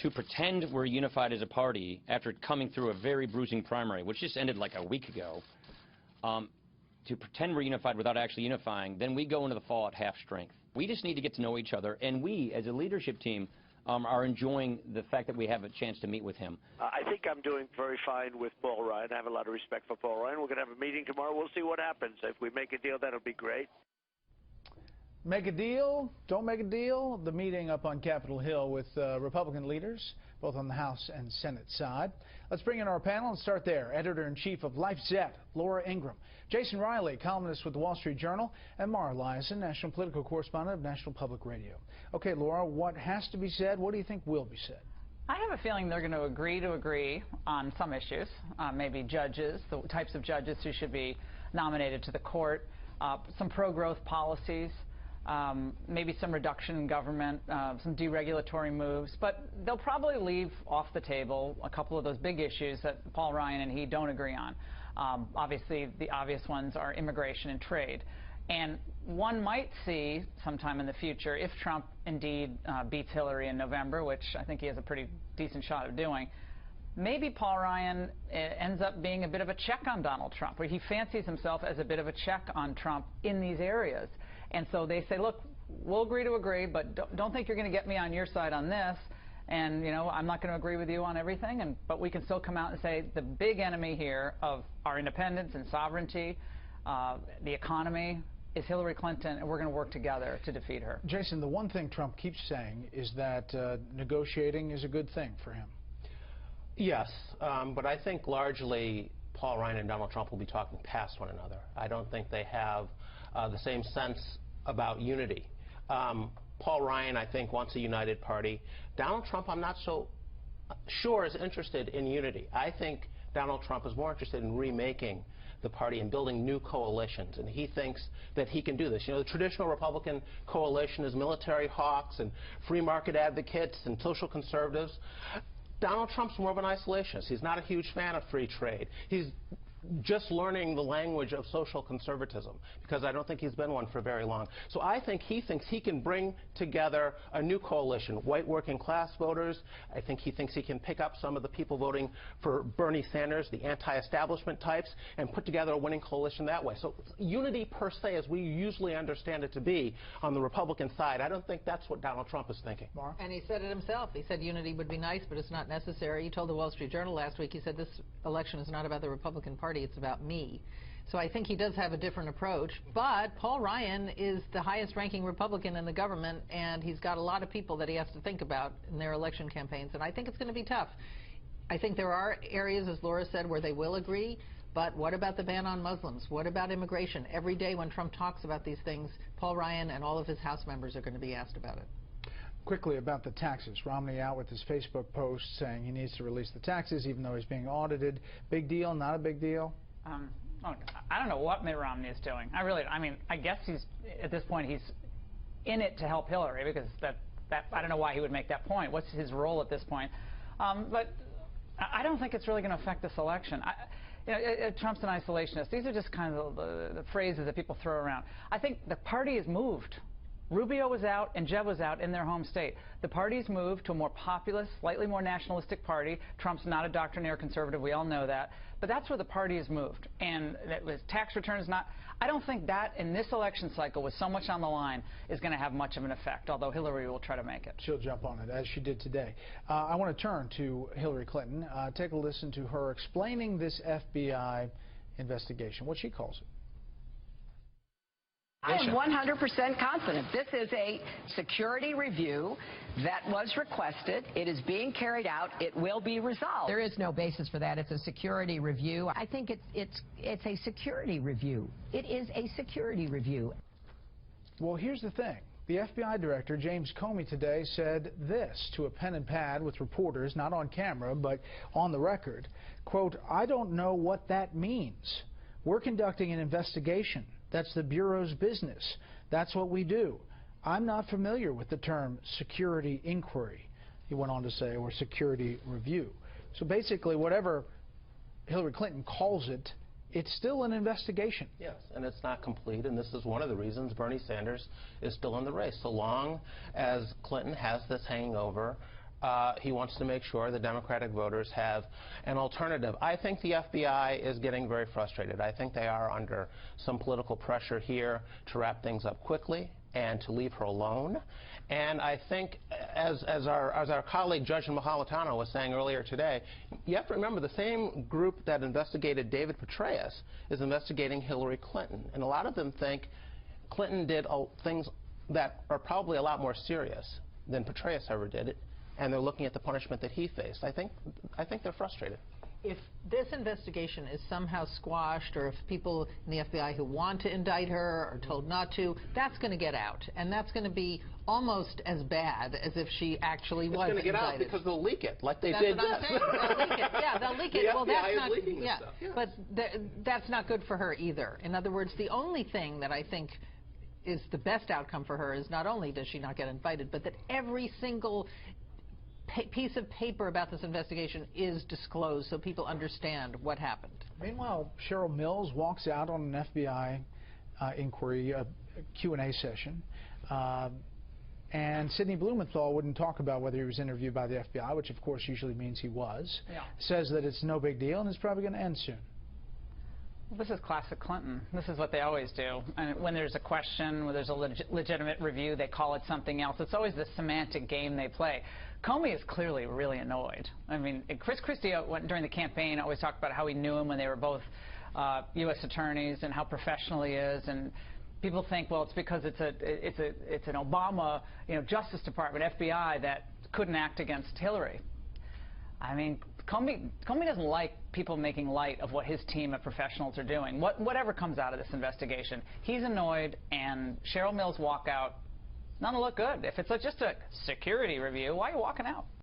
to pretend we're unified as a party after coming through a very bruising primary, which just ended like a week ago, to pretend we're unified without actually unifying, then we go into the fall at half strength. We just need to get to know each other, and we, as a leadership team, are enjoying the fact that we have a chance to meet with him. I think I'm doing very fine with Paul Ryan. I have a lot of respect for Paul Ryan. We're going to have a meeting tomorrow. We'll see what happens. If we make a deal, that'll be great. Make a deal, don't make a deal. The meeting up on Capitol Hill with Republican leaders, both on the House and Senate side. Let's bring in our panel and start there. Editor-in-Chief of LifeZette, Laura Ingraham. Jason Riley, columnist with the Wall Street Journal. And Mara Liasson, national political correspondent of National Public Radio. Okay, Laura, what has to be said? What do you think will be said? I have a feeling they're going to agree on some issues, maybe judges, the types of judges who should be nominated to the court, some pro-growth policies. Maybe some reduction in government, some deregulatory moves, but they'll probably leave off the table a couple of those big issues that Paul Ryan and he don't agree on. Obviously, the obvious ones are immigration and trade. And one might see sometime in the future, if Trump indeed beats Hillary in November, which I think he has a pretty decent shot of doing, maybe Paul Ryan ends up being a bit of a check on Donald Trump, where he fancies himself as a bit of a check on Trump in these areas. And so they say, look, we'll agree, but don't think you're going to get me on your side on this. And, you know, I'm not going to agree with you on everything. But we can still come out and say the big enemy here of our independence and sovereignty, the economy, is Hillary Clinton, and we're going to work together to defeat her. Jason, the one thing Trump keeps saying is that negotiating is a good thing for him. Yes, but I think largely Paul Ryan and Donald Trump will be talking past one another. I don't think they have the same sense about unity. Paul Ryan, I think, wants a united party. Donald Trump, I'm not so sure, is interested in unity. I think Donald Trump is more interested in remaking the party and building new coalitions, and he thinks that he can do this. You know, the traditional Republican coalition is military hawks and free market advocates and social conservatives. Donald Trump's more of an isolationist. He's not a huge fan of free trade. He's just learning the language of social conservatism, because I don't think he's been one for very long. So I think he thinks he can bring together a new coalition, white working class voters. I think he thinks he can pick up some of the people voting for Bernie Sanders, the anti-establishment types, and put together a winning coalition that way. So unity per se, as we usually understand it to be on the Republican side, I don't think that's what Donald Trump is thinking. And he said it himself. He said unity would be nice, but it's not necessary. He told the Wall Street Journal last week, he said this election is not about the Republican Party. It's about me. So I think he does have a different approach. But Paul Ryan is the highest ranking Republican in the government, and he's got a lot of people that he has to think about in their election campaigns. And I think it's going to be tough. I think there are areas, as Laura said, where they will agree. But what about the ban on Muslims? What about immigration? Every day when Trump talks about these things, Paul Ryan and all of his House members are going to be asked about it. Quickly about the taxes. Romney out with his Facebook post saying he needs to release the taxes even though he's being audited. Big deal, not a big deal? Look, I don't know what Mitt Romney is doing. I mean, I guess he's, at this point, he's in it to help Hillary, because I don't know why he would make that point. What's his role at this point? But I don't think it's really going to affect this election. Trump's an isolationist. These are just kind of the phrases that people throw around. I think the party has moved. Rubio was out and Jeb was out in their home state. The party's moved to a more populist, slightly more nationalistic party. Trump's not a doctrinaire conservative. We all know that. But that's where the party has moved. And that was tax returns not. I don't think that in this election cycle, with so much on the line, is going to have much of an effect, although Hillary will try to make it. She'll jump on it, as she did today. I want to turn to Hillary Clinton. Take a listen to her explaining this FBI investigation, what she calls it. I am 100% confident. This is a security review that was requested. It is being carried out. It will be resolved. There is no basis for that. It's a security review. I think it's a security review. It is a security review. Well, here's the thing. The FBI director, James Comey, today said this to a pen and pad with reporters, not on camera, but on the record. Quote, "I don't know what that means. We're conducting an investigation. That's the Bureau's business. That's what we do. I'm not familiar with the term security inquiry," he went on to say, or security review. So basically, whatever Hillary Clinton calls it, it's still an investigation. Yes, and it's not complete, and this is one of the reasons Bernie Sanders is still in the race. So long as Clinton has this hanging over He wants to make sure the Democratic voters have an alternative. I think the FBI is getting very frustrated. I think they are under some political pressure here to wrap things up quickly and to leave her alone. And I think, as our colleague Judge Napolitano was saying earlier today, you have to remember the same group that investigated David Petraeus is investigating Hillary Clinton. And a lot of them think Clinton did things that are probably a lot more serious than Petraeus ever did, and they're looking at the punishment that he faced. I think they're frustrated. If this investigation is somehow squashed, or if people in the FBI who want to indict her are told not to, that's going to get out. And that's going to be almost as bad as if she actually was indicted. It's going to get out because they'll leak it, like they That's did what I'm saying. They'll leak it. Yeah, they'll leak it. The FBI is leaking this stuff. Yeah. But that's not good for her either. In other words, the only thing that I think is the best outcome for her is not only does she not get invited, but that every single piece of paper about this investigation is disclosed so people understand what happened. Meanwhile, Cheryl Mills walks out on an FBI inquiry, a Q&A session, and Sidney Blumenthal wouldn't talk about whether he was interviewed by the FBI, which of course usually means he was. Yeah. Says that it's no big deal and it's probably going to end soon. This is classic Clinton. This is what they always do. And when there's a question, when there's a legitimate review, they call it something else. It's always the semantic game they play. Comey is clearly really annoyed. I mean, Chris Christie during the campaign always talked about how he knew him when they were both U.S. attorneys and how professional he is. And people think, well, it's because it's an Obama, Justice Department, FBI that couldn't act against Hillary. I mean, Comey doesn't like people making light of what his team of professionals are doing. Whatever comes out of this investigation, he's annoyed, and Cheryl Mills' walkout, not going to look good. If it's just a security review, why are you walking out?